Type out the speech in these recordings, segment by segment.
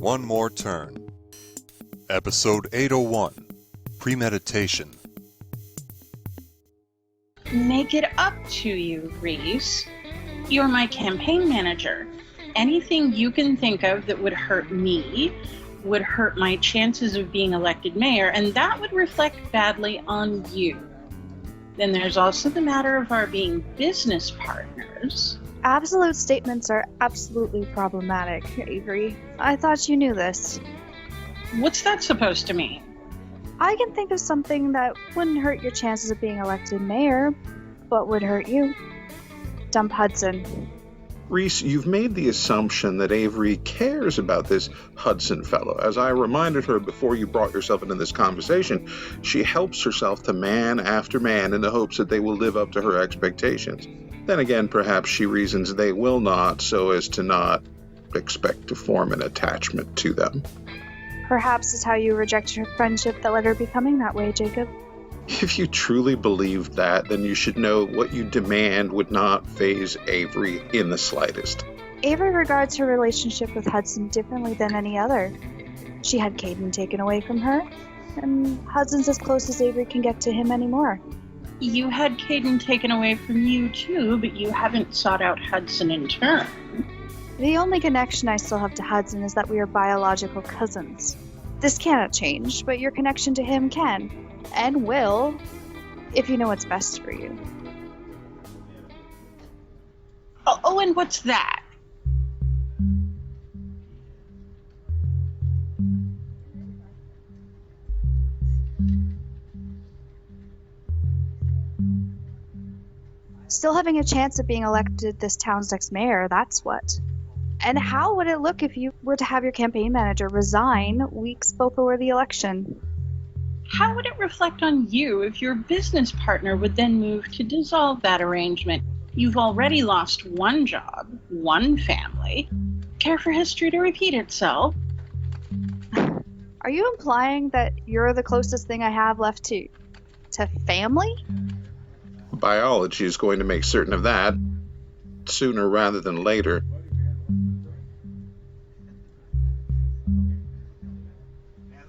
One More Turn. Episode 801, Premeditation. Make it up to you, Reese. You're my campaign manager. Anything you can think of that would hurt me would hurt my chances of being elected mayor, and that would reflect badly on you. Then there's also the matter of our being business partners. Absolute statements are absolutely problematic, Avery. I thought you knew this. What's that supposed to mean? I can think of something that wouldn't hurt your chances of being elected mayor, but would hurt you. Dump Hudson. Reese, you've made the assumption that Avery cares about this Hudson fellow. As I reminded her before you brought yourself into this conversation, she helps herself to man after man in the hopes that they will live up to her expectations. Then again, perhaps she reasons they will not, so as to not expect to form an attachment to them. Perhaps it's how you rejected her friendship that led her becoming that way, Jacob. If you truly believed that, then you should know what you demand would not faze Avery in the slightest. Avery regards her relationship with Hudson differently than any other. She had Caden taken away from her, and Hudson's as close as Avery can get to him anymore. You had Caden taken away from you too, but you haven't sought out Hudson in turn. The only connection I still have to Hudson is that we are biological cousins. This cannot change, but your connection to him can. And will, if you know what's best for you. Oh, and what's that? Still having a chance of being elected this town's next mayor, that's what. And how would it look if you were to have your campaign manager resign weeks before the election? How would it reflect on you if your business partner would then move to dissolve that arrangement? You've already lost one job, one family. Care for history to repeat itself? Are you implying that you're the closest thing I have left to family? Biology is going to make certain of that, sooner rather than later.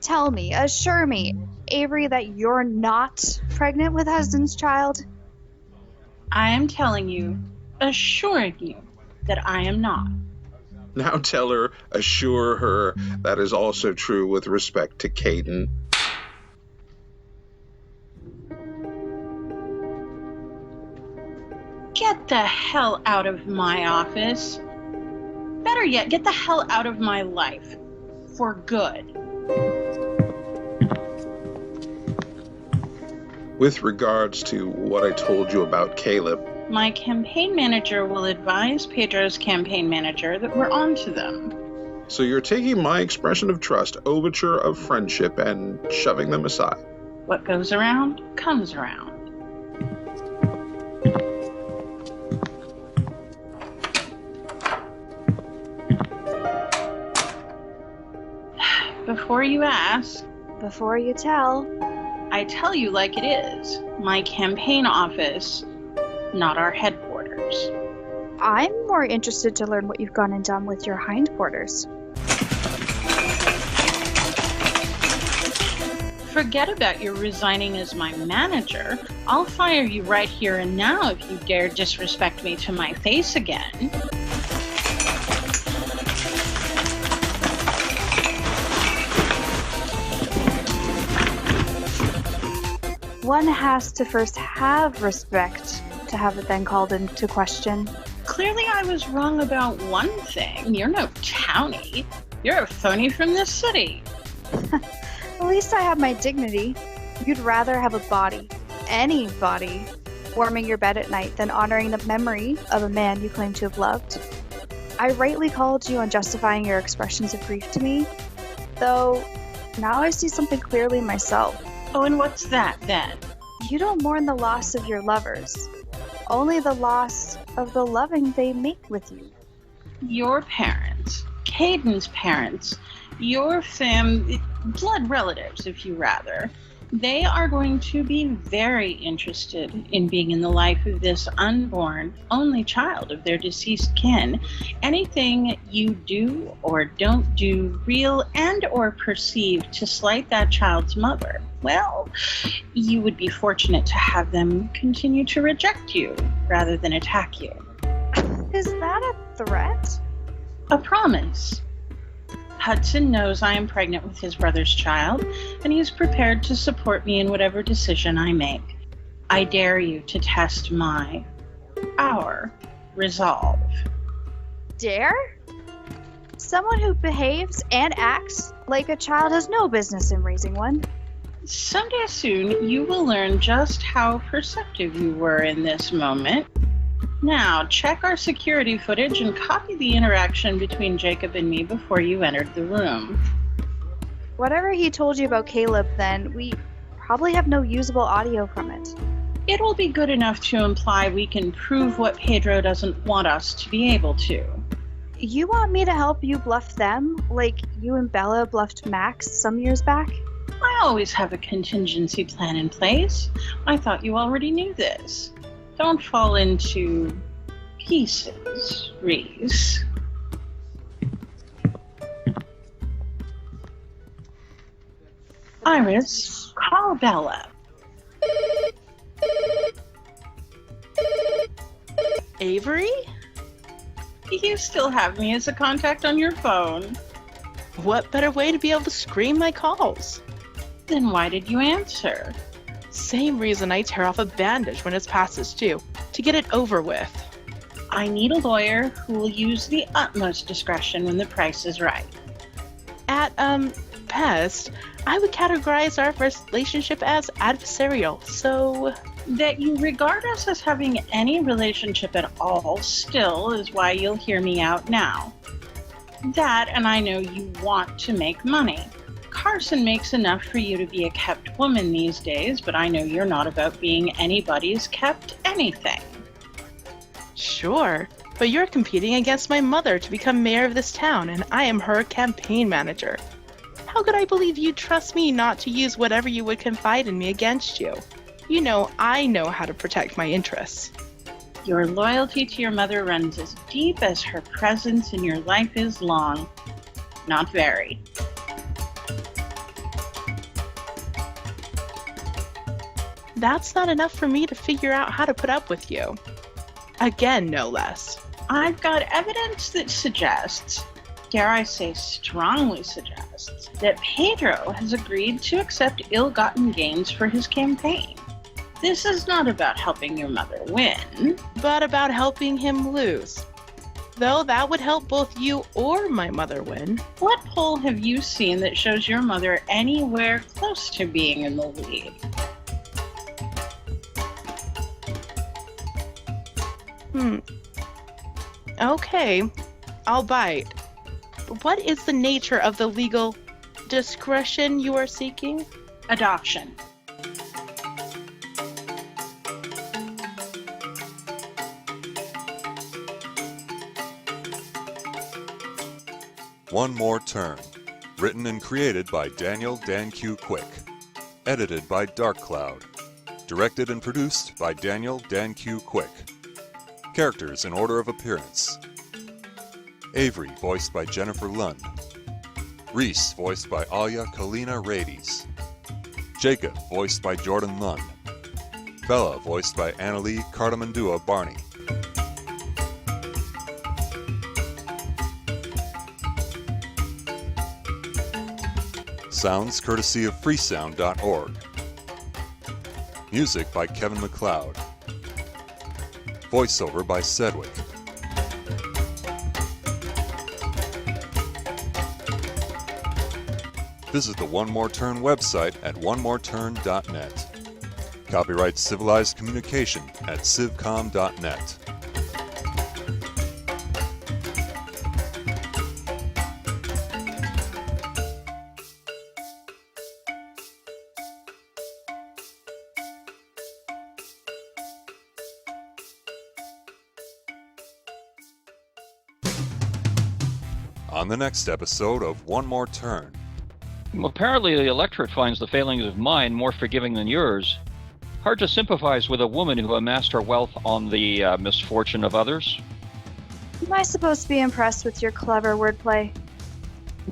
Tell me, assure me, Avery, that you're not pregnant with Hudson's child? I am telling you, assuring you, that I am not. Now tell her, assure her, that is also true with respect to Caden. Get the hell out of my office. Better yet, get the hell out of my life. For good. With regards to what I told you about Caleb, My campaign manager will advise Pedro's campaign manager that we're on to them. so you're taking my expression of trust, overture of friendship, and shoving them aside. What goes around, comes around. Before you ask, Before you tell. I tell you like it is. My campaign office, not our headquarters. I'm more interested to learn what you've gone and done with your hindquarters. Forget about your resigning as my manager. I'll fire you right here and now if you dare disrespect me to my face again. One has to first have respect to have it then called into question. Clearly I was wrong about one thing. You're no townie. You're a phony from this city. At least I have my dignity. You'd rather have a body, any body, warming your bed at night than honoring the memory of a man you claim to have loved. I rightly called you on justifying your expressions of grief to me, though now I see something clearly myself. Oh, and what's that then? You don't mourn the loss of your lovers, only the loss of the loving they make with you. Your parents, Caden's parents, your blood relatives, if you rather, They are going to be very interested in being in the life of this unborn, only child of their deceased kin. Anything you do or don't do, real and or perceived, to slight that child's mother, well, you would be fortunate to have them continue to reject you rather than attack you. Is that a threat? A promise. Hudson knows I am pregnant with his brother's child, and he is prepared to support me in whatever decision I make. I dare you to test our resolve. Dare? Someone who behaves and acts like a child has no business in raising one. Someday soon, you will learn just how perceptive you were in this moment. Now, check our security footage and copy the interaction between Jacob and me before you entered the room. Whatever he told you about Caleb, then, we probably have no usable audio from it. It will be good enough to imply we can prove what Pedro doesn't want us to be able to. You want me to help you bluff them, like you and Bella bluffed Max some years back? I always have a contingency plan in place. I thought you already knew this. Don't fall into pieces, Reese. Iris, call Bella. Avery? You still have me as a contact on your phone. What better way to be able to screen my calls? Then why did you answer? Same reason I tear off a bandage when it's past its due, to get it over with. I need a lawyer who will use the utmost discretion when the price is right. At, best, I would categorize our relationship as adversarial, so... That you regard us as having any relationship at all still is why you'll hear me out now. That, and I know you want to make money. Carson makes enough for you to be a kept woman these days, but I know you're not about being anybody's kept anything. Sure, but you're competing against my mother to become mayor of this town, and I am her campaign manager. How could I believe you'd trust me not to use whatever you would confide in me against you? You know I know how to protect my interests. Your loyalty to your mother runs as deep as her presence in your life is long. Not very. That's not enough for me to figure out how to put up with you. Again, no less. I've got evidence that suggests, dare I say strongly suggests, that Pedro has agreed to accept ill-gotten gains for his campaign. This is not about helping your mother win, but about helping him lose. Though that would help both you or my mother win. What poll have you seen that shows your mother anywhere close to being in the lead? Okay, I'll bite. But what is the nature of the legal discretion you are seeking? Adoption. One More Turn. Written and created by Daniel Dan Q. Quick. Edited by Dark Cloud. Directed and produced by Daniel Dan Q. Quick. Characters in order of appearance. Avery, voiced by Jennifer Lund. Reese, voiced by Alia Kalina Rades. Jacob, voiced by Jordan Lund. Bella, voiced by Annalie Cardamandua Barney. Sounds courtesy of freesound.org. Music by Kevin MacLeod. Voiceover by Sedgwick. Visit the One More Turn website at onemoreturn.net. Copyright Civilized Communication at civcom.net. On the next episode of One More Turn. Apparently, the electorate finds the failings of mine more forgiving than yours. Hard to sympathize with a woman who amassed her wealth on the misfortune of others. Am I supposed to be impressed with your clever wordplay?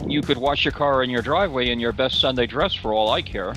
You could wash your car in your driveway in your best Sunday dress for all I care.